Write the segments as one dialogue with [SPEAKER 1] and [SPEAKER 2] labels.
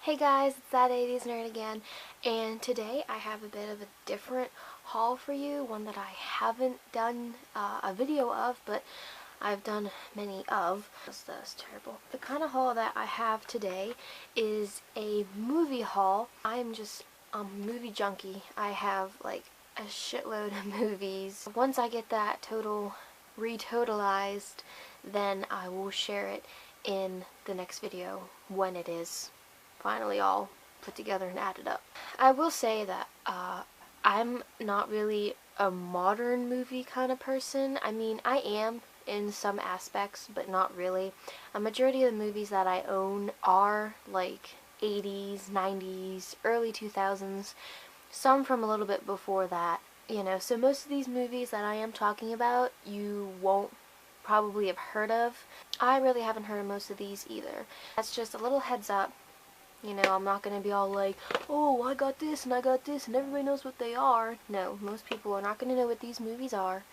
[SPEAKER 1] Hey guys, it's that 80s nerd again, and today I have a bit of a different haul for you, one that I haven't done a video of, but I've done many of. That's terrible. The kind of haul that I have today is a movie haul. I'm just a movie junkie. I have like a shitload of movies. Once I get that retotalized, then I will share it in the next video when it is finally all put together and added up. I will say that I'm not really a modern movie kind of person. I mean, I am in some aspects, but not really. A majority of the movies that I own are like 80s, 90s, early 2000s, some from a little bit before that, you know. So most of these movies that I am talking about, you won't probably have heard of. I really haven't heard of most of these either. That's just a little heads up. You know, I'm not going to be all like, oh, I got this and I got this and everybody knows what they are. No, most people are not going to know what these movies are.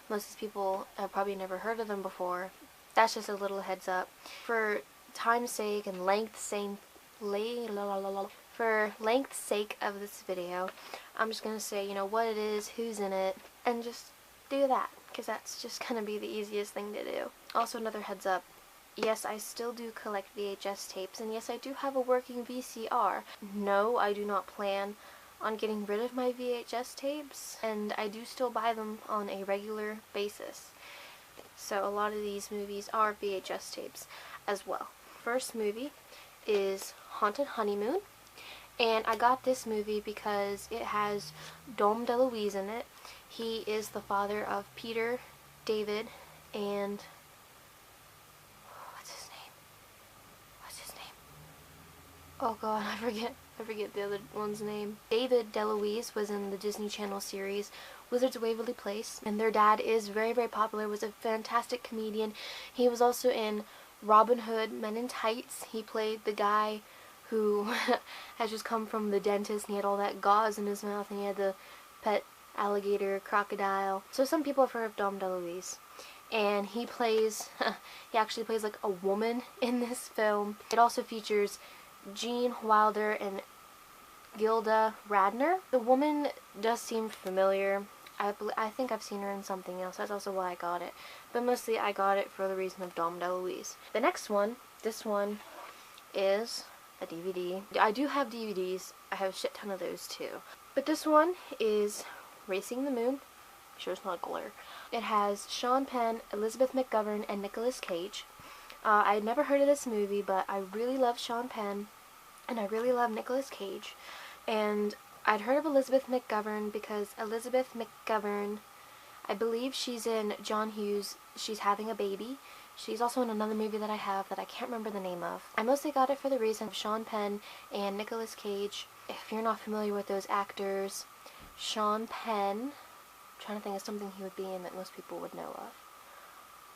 [SPEAKER 1] Most of these people have probably never heard of them before. That's just a little heads up. For time's sake and length's sake, for length's sake of this video, I'm just going to say, you know, what it is, who's in it, and just do that. Because that's just going to be the easiest thing to do. Also, another heads up. Yes, I still do collect VHS tapes, and yes, I do have a working VCR. No, I do not plan on getting rid of my VHS tapes, and I do still buy them on a regular basis. So a lot of these movies are VHS tapes as well. First movie is Haunted Honeymoon, and I got this movie because it has Dom DeLuise in it. He is the father of Peter, David, and oh god, I forget the other one's name. David DeLuise was in the Disney Channel series Wizards of Waverly Place, and their dad is very, very popular, was a fantastic comedian. He was also in Robin Hood, Men in Tights. He played the guy who has just come from the dentist, and he had all that gauze in his mouth, and he had the pet alligator, crocodile. So some people have heard of Dom DeLuise. And he actually plays like a woman in this film. It also features Gene Wilder and Gilda Radner. The woman does seem familiar. I think I've seen her in something else. That's also why I got it. But mostly I got it for the reason of Dom DeLuise. The next one, this one, is a DVD. I do have DVDs. I have a shit ton of those too. But this one is Racing the Moon. I'm sure it's not a glare. It has Sean Penn, Elizabeth McGovern, and Nicolas Cage. I had never heard of this movie, but I really love Sean Penn, and I really love Nicolas Cage. And I'd heard of Elizabeth McGovern because Elizabeth McGovern, I believe she's in John Hughes' She's Having a Baby. She's also in another movie that I have that I can't remember the name of. I mostly got it for the reason of Sean Penn and Nicolas Cage. If you're not familiar with those actors, Sean Penn, I'm trying to think of something he would be in that most people would know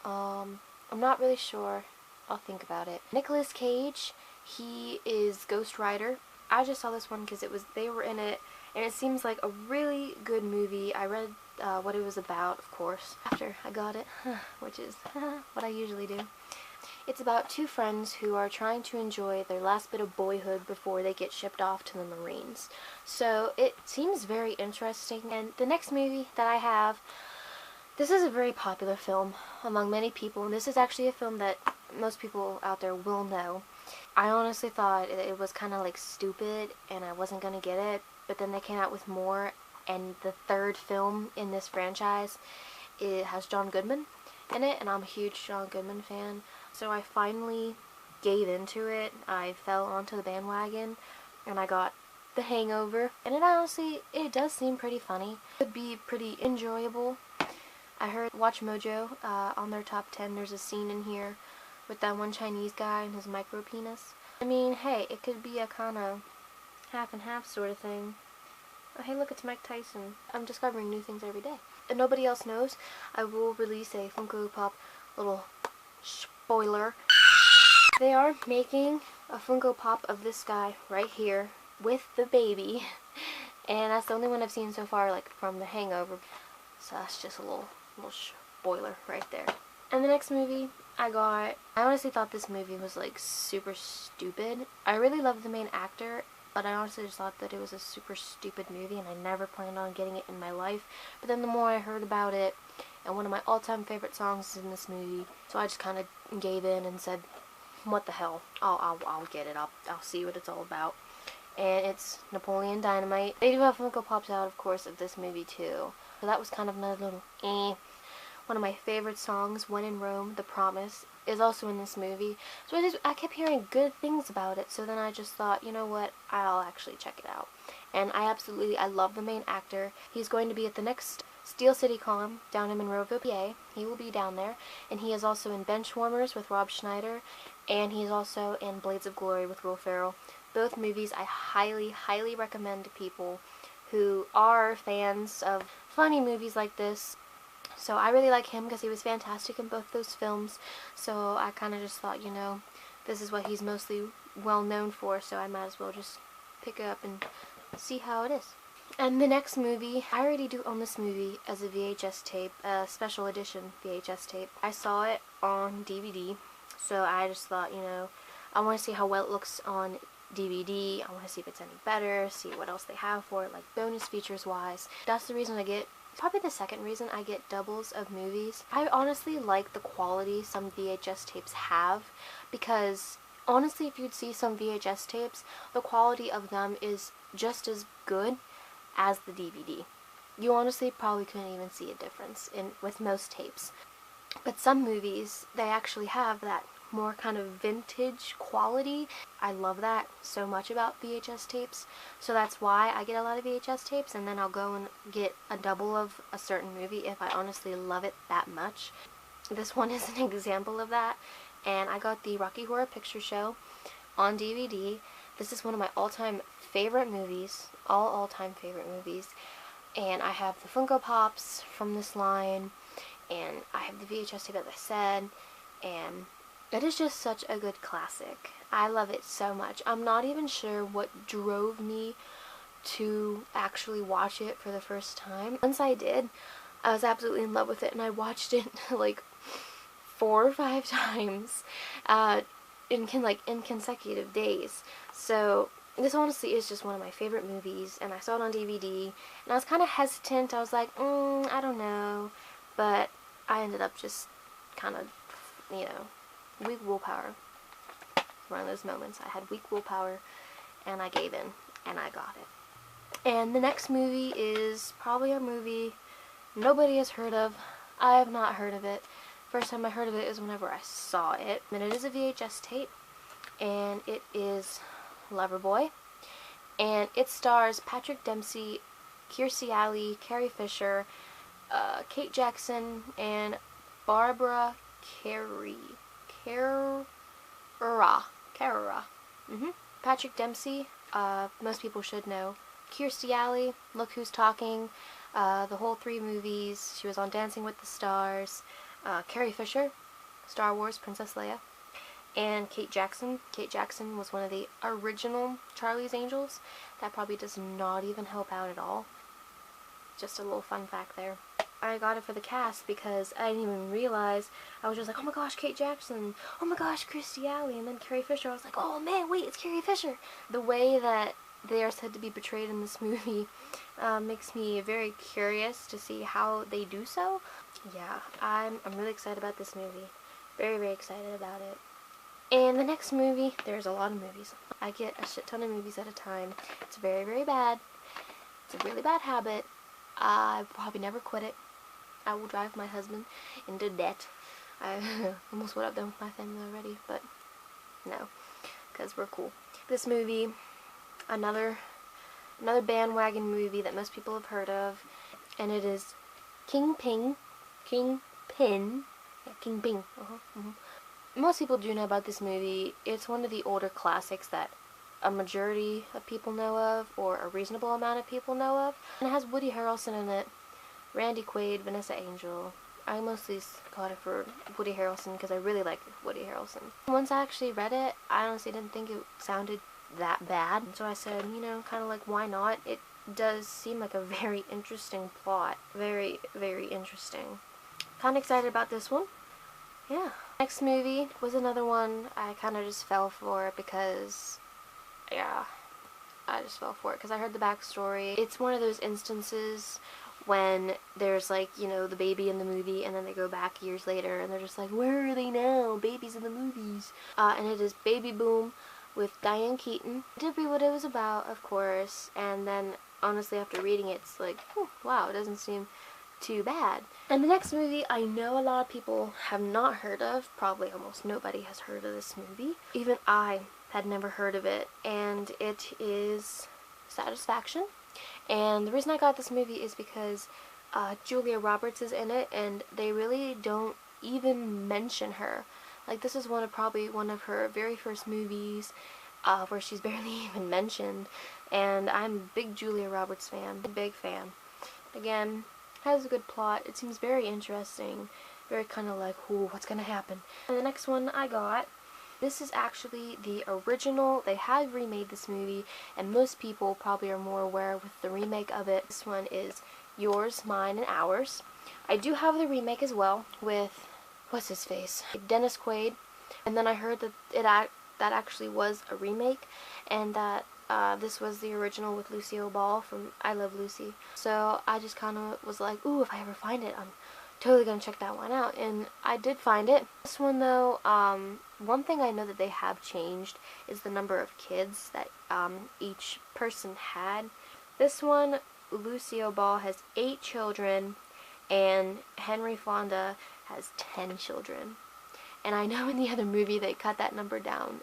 [SPEAKER 1] of. I'm not really sure. I'll think about it. Nicolas Cage, he is Ghost Rider. I just saw this one because they were in it, and it seems like a really good movie. I read what it was about, of course, after I got it, which is what I usually do. It's about two friends who are trying to enjoy their last bit of boyhood before they get shipped off to the Marines. So it seems very interesting. And the next movie that I have, this is a very popular film among many people, and this is actually a film that most people out there will know. I honestly thought it was kind of like stupid and I wasn't going to get it, but then they came out with more, and the third film in this franchise, it has John Goodman in it, and I'm a huge John Goodman fan. So I finally gave into it. I fell onto the bandwagon and I got The Hangover, and it does seem pretty funny. It could be pretty enjoyable. I heard Watch Mojo on their top 10, there's a scene in here with that one Chinese guy and his micro penis. I mean, hey, it could be a kind of half and half sort of thing. Oh, hey, look, it's Mike Tyson. I'm discovering new things every day. If nobody else knows, I will release a Funko Pop little spoiler. They are making a Funko Pop of this guy right here with the baby, and that's the only one I've seen so far, like from The Hangover. So that's just a little spoiler right there. And the next movie I honestly thought this movie was like super stupid. I really loved the main actor, but I honestly just thought that it was a super stupid movie and I never planned on getting it in my life. But then the more I heard about it, and one of my all-time favorite songs is in this movie, so I just kind of gave in and said, what the hell, I'll get it, I'll see what it's all about. And it's Napoleon Dynamite. They do have Funko Pops out, of course, of this movie too. So that was kind of another little One of my favorite songs, When in Rome, The Promise, is also in this movie. So I kept hearing good things about it, so then I just thought, you know what, I'll actually check it out. And I love the main actor. He's going to be at the next Steel City Con down in Monroeville, PA. He will be down there. And he is also in Benchwarmers with Rob Schneider. And he's also in Blades of Glory with Will Ferrell. Both movies I highly, highly recommend to people who are fans of funny movies like this. So I really like him because he was fantastic in both those films. So I kind of just thought, you know, this is what he's mostly well known for, so I might as well just pick it up and see how it is. And the next movie, I already do own this movie as a VHS tape, a special edition VHS tape. I saw it on DVD, so I just thought, you know, I want to see how well it looks on DVD. I want to see if it's any better, see what else they have for it, like bonus features wise. That's the reason I get, probably the second reason I get doubles of movies. I honestly like the quality some VHS tapes have, because honestly if you'd see some VHS tapes, the quality of them is just as good as the DVD. You honestly probably couldn't even see a difference with most tapes. But some movies, they actually have that more kind of vintage quality. I love that so much about VHS tapes, so that's why I get a lot of VHS tapes, and then I'll go and get a double of a certain movie if I honestly love it that much. This one is an example of that, and I got the Rocky Horror Picture Show on DVD. This is one of my all-time favorite movies, all-time favorite movies, and I have the Funko Pops from this line, and I have the VHS tape, as I said, and it is just such a good classic. I love it so much. I'm not even sure what drove me to actually watch it for the first time. Once I did, I was absolutely in love with it, and I watched it like 4 or 5 times in consecutive days. So this honestly is just one of my favorite movies, and I saw it on DVD, and I was kind of hesitant. I was like, I don't know, but I ended up just kind of, you know, weak willpower. One of those moments. I had weak willpower and I gave in and I got it. And the next movie is probably a movie nobody has heard of. I have not heard of it. First time I heard of it is whenever I saw it. And it is a VHS tape, and it is Loverboy, and it stars Patrick Dempsey, Kirstie Alley, Carrie Fisher, Kate Jackson, and Barbara Carrera. Patrick Dempsey, most people should know. Kirstie Alley, Look Who's Talking, the whole 3 movies. She was on Dancing with the Stars. Carrie Fisher, Star Wars, Princess Leia. And Kate Jackson. Kate Jackson was one of the original Charlie's Angels. That probably does not even help out at all. Just a little fun fact there. I got it for the cast because I didn't even realize. I was just like, oh my gosh, Kate Jackson. Oh my gosh, Kirstie Alley. And then Carrie Fisher. I was like, oh man, wait, it's Carrie Fisher. The way that they are said to be portrayed in this movie makes me very curious to see how they do so. Yeah, I'm really excited about this movie. Very, very excited about it. And the next movie, there's a lot of movies. I get a shit ton of movies at a time. It's very, very bad. It's a really bad habit. I probably never quit it. I will drive my husband into debt. I almost would have done with my family already, but no, because we're cool. This movie, another bandwagon movie that most people have heard of, and it is Kingpin. Most people do know about this movie. It's one of the older classics that a majority of people know of, or a reasonable amount of people know of. And it has Woody Harrelson in it, Randy Quaid, Vanessa Angel. I mostly got it for Woody Harrelson because I really like Woody Harrelson. Once I actually read it, I honestly didn't think it sounded that bad. So I said, you know, kind of like, why not? It does seem like a very interesting plot. Very, very interesting. Kind of excited about this one. Yeah. Next movie was another one I kind of just fell for because, yeah, I just fell for it because I heard the backstory. It's one of those instances when there's like, you know, the baby in the movie and then they go back years later and they're just like, where are they now? Babies in the movies. And it is Baby Boom with Diane Keaton. It did be what it was about, of course, and then honestly after reading it, it's like, wow, it doesn't seem too bad. And the next movie I know a lot of people have not heard of. Probably almost nobody has heard of this movie. Even I had never heard of it, and it is Satisfaction. And the reason I got this movie is because Julia Roberts is in it, and they really don't even mention her. Like, this is probably one of her very first movies where she's barely even mentioned, and I'm a big Julia Roberts fan, a big fan. Again, has a good plot. It seems very interesting, very kind of like, ooh, what's gonna happen? And the next one I got, this is actually the original. They have remade this movie, and most people probably are more aware with the remake of it. This one is Yours, Mine, and Ours. I do have the remake as well with, what's his face? Dennis Quaid. And then I heard that that actually was a remake, and that this was the original with Lucille Ball from I Love Lucy. So I just kind of was like, ooh, if I ever find it, I'm totally gonna check that one out. And I did find it. This one though, one thing I know that they have changed is the number of kids that each person had. This one, Lucille Ball has 8 children, and Henry Fonda has 10 children. And I know in the other movie they cut that number down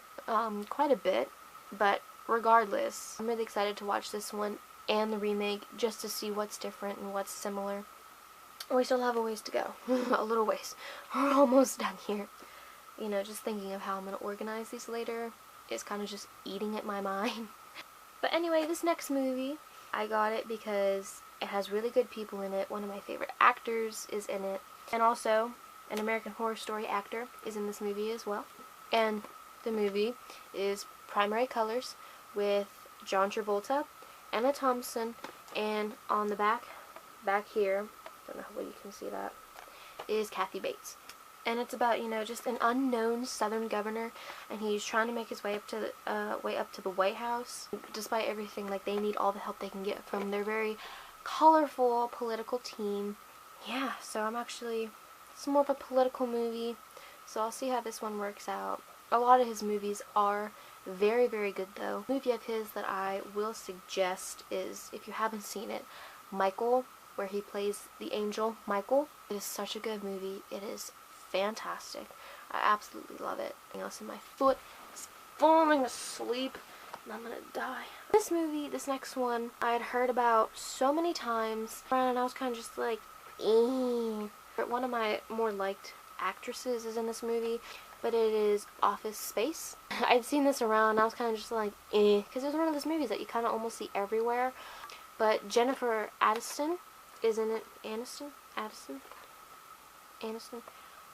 [SPEAKER 1] quite a bit, but regardless, I'm really excited to watch this one and the remake just to see what's different and what's similar. We still have a ways to go. A little ways. We're almost done here. You know, just thinking of how I'm going to organize these later is kind of just eating at my mind. But anyway, this next movie, I got it because it has really good people in it. One of my favorite actors is in it. And also, an American Horror Story actor is in this movie as well. And the movie is Primary Colors with John Travolta, Emma Thompson, and on the back here, I don't know how well you can see that, is Kathy Bates. And it's about, you know, just an unknown Southern governor, and he's trying to make his way up to the White House. Despite everything, like, they need all the help they can get from their very colorful political team. Yeah, so it's more of a political movie, so I'll see how this one works out. A lot of his movies are very, very good though. A movie of his that I will suggest is, if you haven't seen it, Michael, where he plays the angel Michael. It is such a good movie. It is fantastic. I absolutely love it. Anything else in my foot is falling asleep and I'm gonna die. This movie, this next one, I had heard about so many times and I was kind of just like, One of my more liked actresses is in this movie, but it is Office Space. I'd seen this around and I was kind of just like, because it was one of those movies that you kind of almost see everywhere. But Jennifer Aniston is in it. Aniston?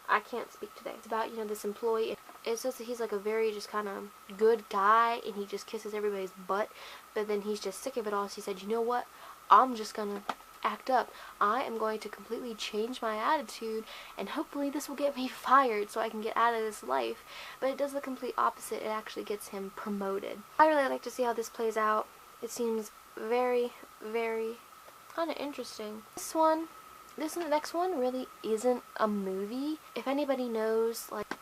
[SPEAKER 1] I can't speak today. It's about, you know, this employee. It's just that he's like a very just kind of good guy and he just kisses everybody's butt, but then he's just sick of it all, so he said, you know what, I'm just gonna act up. I am going to completely change my attitude and hopefully this will get me fired so I can get out of this life. But it does the complete opposite. It actually gets him promoted. I really like to see how this plays out. It seems very, very kind of interesting. This next one really isn't a movie. If anybody knows, like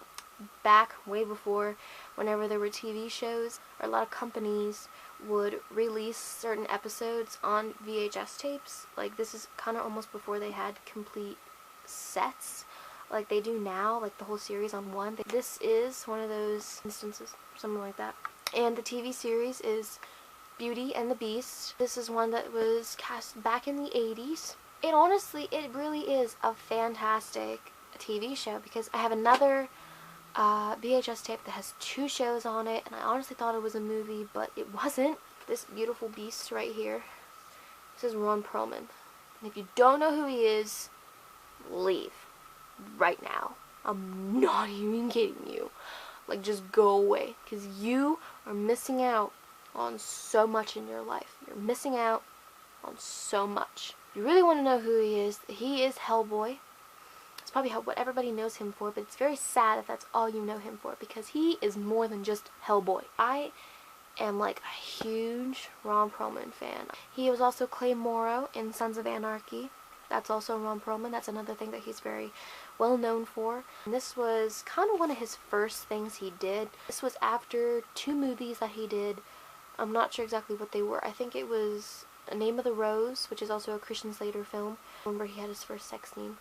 [SPEAKER 1] back way before, whenever there were TV shows, or a lot of companies would release certain episodes on VHS tapes. Like, this is kind of almost before they had complete sets like they do now, like the whole series on one. This is one of those instances, something like that. And the TV series is Beauty and the Beast. This is one that was cast back in the 80s. It really is a fantastic TV show, because I have another VHS tape that has 2 shows on it, and I honestly thought it was a movie, but it wasn't. This beautiful beast right here, this is Ron Perlman. And if you don't know who he is, leave right now. I'm not even kidding you. Like, just go away, because you are missing out on so much in your life. You're missing out on so much. If you really want to know who he is Hellboy. It's It's probably what everybody knows him for, but it's very sad if that's all you know him for, because he is more than just Hellboy. I am like a huge Ron Perlman fan. He was also Clay Morrow in Sons of Anarchy. That's also Ron Perlman. That's another thing that he's very well known for. And this was kind of one of his first things he did. This was after 2 movies that he did. I'm not sure exactly what they were. I think it was A Name of the Rose, which is also a Christian Slater film, where he had his first sex scene.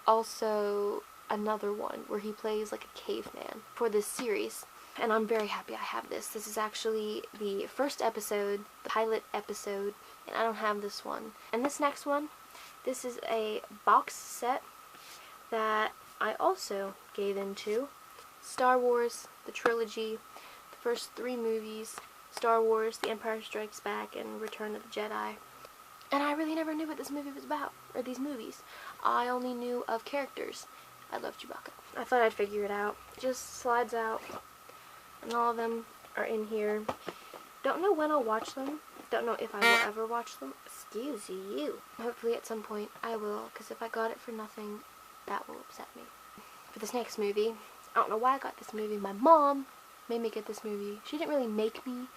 [SPEAKER 1] Also, another one where he plays like a caveman for this series. And I'm very happy I have this. This is actually the first episode, the pilot episode, and I don't have this one. And this next one, this is a box set that I also gave into. Star Wars, the trilogy, the first 3 movies, Star Wars, The Empire Strikes Back, and Return of the Jedi. And I really never knew what this movie was about, or these movies. I only knew of characters. I love Chewbacca. I thought I'd figure it out. It just slides out, and all of them are in here. Don't know when I'll watch them. Don't know if I will ever watch them. Excuse you. Hopefully at some point I will, because if I got it for nothing, that will upset me. For this next movie, I don't know why I got this movie. My mom made me get this movie. She didn't really make me,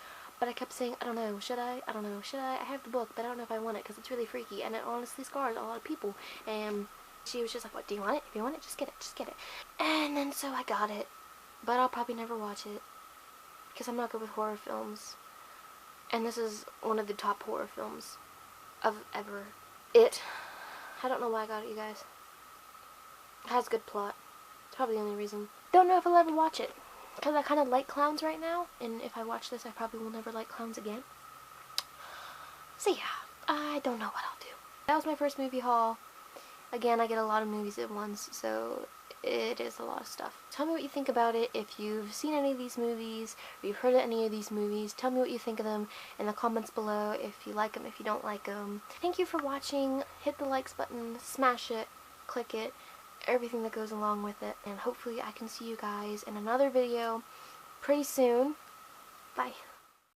[SPEAKER 1] but I kept saying, I don't know, should I? I don't know, should I? I have the book, but I don't know if I want it, because it's really freaky, and it honestly scars a lot of people. And she was just like, what, do you want it? If you want it, just get it, just get it. And then so I got it, but I'll probably never watch it, because I'm not good with horror films. And this is one of the top horror films of ever. It. I don't know why I got it, you guys. It has good plot. It's probably the only reason. Don't know if I'll ever watch it, because I kind of like clowns right now, and if I watch this, I probably will never like clowns again. So yeah, I don't know what I'll do. That was my first movie haul. Again, I get a lot of movies at once, so it is a lot of stuff. Tell me what you think about it. If you've seen any of these movies, or you've heard of any of these movies, tell me what you think of them in the comments below, if you like them, if you don't like them. Thank you for watching. Hit the likes button, smash it, click it, everything that goes along with it, and hopefully I can see you guys in another video pretty soon. Bye.